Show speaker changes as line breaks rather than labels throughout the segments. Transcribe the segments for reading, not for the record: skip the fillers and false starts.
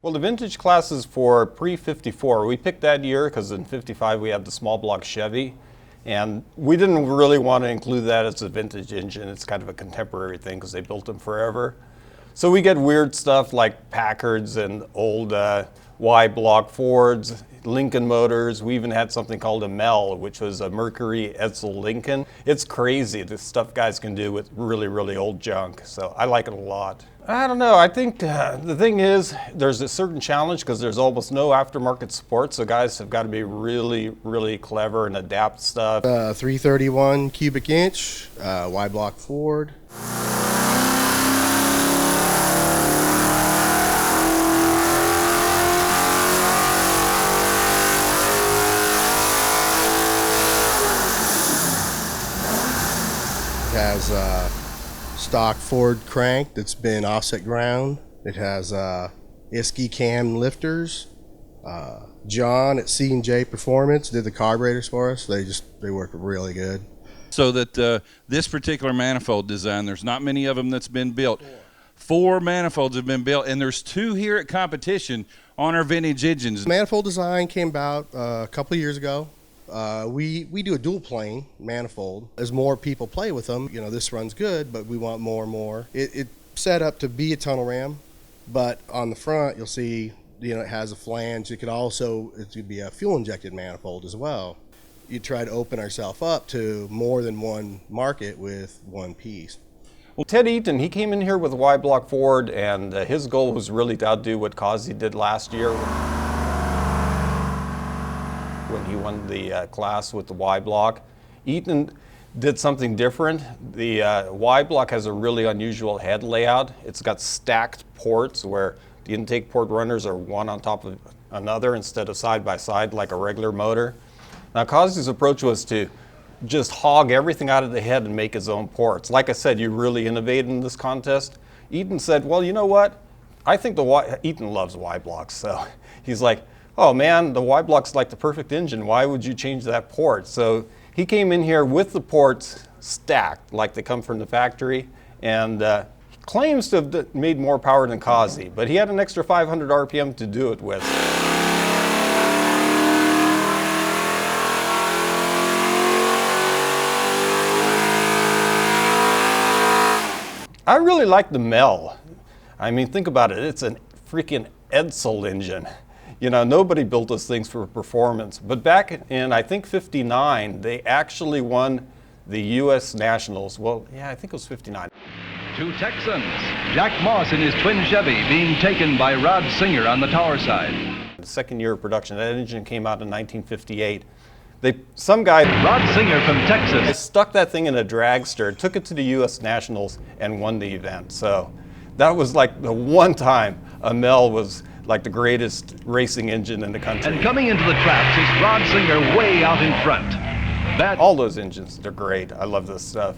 Well, the vintage class is for pre-54. We picked that year because in 55 we had the small block Chevy, and we didn't really want to include that as a vintage engine. It's kind of a contemporary thing because they built them forever. So we get weird stuff like Packards and old Y-block Fords, Lincoln Motors. We even had something called a Mel, which was a Mercury Edsel Lincoln. It's crazy the stuff guys can do with really, really old junk. So I like it a lot. I don't know. I think the thing is there's a certain challenge because there's almost no aftermarket support. So guys have got to be really, really clever and adapt stuff.
331 cubic inch, Y-block Ford. It has stock Ford crank that's been offset ground. It has ISKI cam lifters. John at C&J Performance did the carburetors for us. They work really good.
So that this particular manifold design, there's not many of them that's been built. 4 manifolds have been built, and there's 2 here at competition on our vintage engines.
The manifold design came about a couple of years ago. We do a dual plane manifold. As more people play with them, you know, this runs good, but we want more and more. It's set up to be a tunnel ram, but on the front you'll see, you know, it has a flange. It could be a fuel injected manifold as well. You try to open ourselves up to more than one market with one piece.
Well, Ted Eaton, he came in here with a Y-block Ford, and his goal was really to outdo what Causey did last year when he won the class with the Y-block. Eaton did something different. The Y-block has a really unusual head layout. It's got stacked ports where the intake port runners are one on top of another instead of side by side like a regular motor. Now, Causey's approach was to just hog everything out of the head and make his own ports. Like I said, you really innovated in this contest. Eaton said, well, you know what? I think Eaton loves Y-blocks, so he's like, oh man, the Y-block's like the perfect engine. Why would you change that port? So he came in here with the ports stacked like they come from the factory, and he claims to have made more power than Causey, but he had an extra 500 RPM to do it with. I really like the Mel. I mean, think about it. It's a freaking Edsel engine. You know, nobody built those things for performance. But back in, I think, 59, they actually won the U.S. Nationals. Well, yeah, I think it was 59.
To Texans, Jack Moss in his twin Chevy being taken by Rod Singer on the tower side.
The second year of production, that engine came out in 1958. Some guy,
Rod Singer from Texas,
stuck that thing in a dragster, took it to the U.S. Nationals, and won the event. So that was like the one time a Mel was like the greatest racing engine in the country.
And coming into the traps is Rod Singer way out in front.
All those engines, they're great. I love this stuff.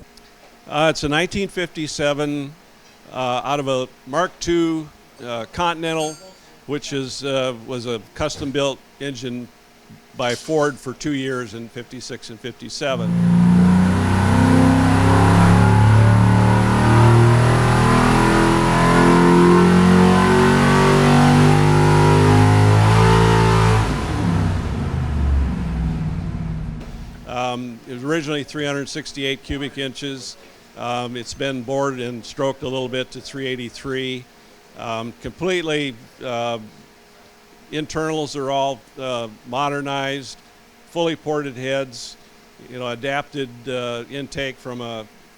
It's a 1957 out of a Mark II Continental, which was a custom-built engine by Ford for 2 years in 56 and 57. It was originally 368 cubic inches. It's been bored and stroked a little bit to 383. Completely, internals are all modernized, fully ported heads, you know, adapted intake from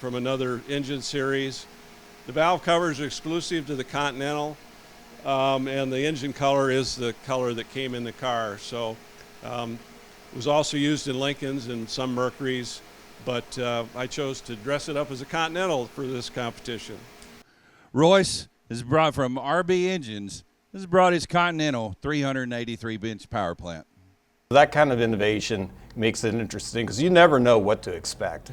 another engine series. The valve covers are exclusive to the Continental, and the engine color is the color that came in the car. So it was also used in Lincolns and some Mercurys, but I chose to dress it up as a Continental for this competition.
Royce is brought from RB Engines. This has brought his Continental 383-inch power plant.
That kind of innovation makes it interesting because you never know what to expect.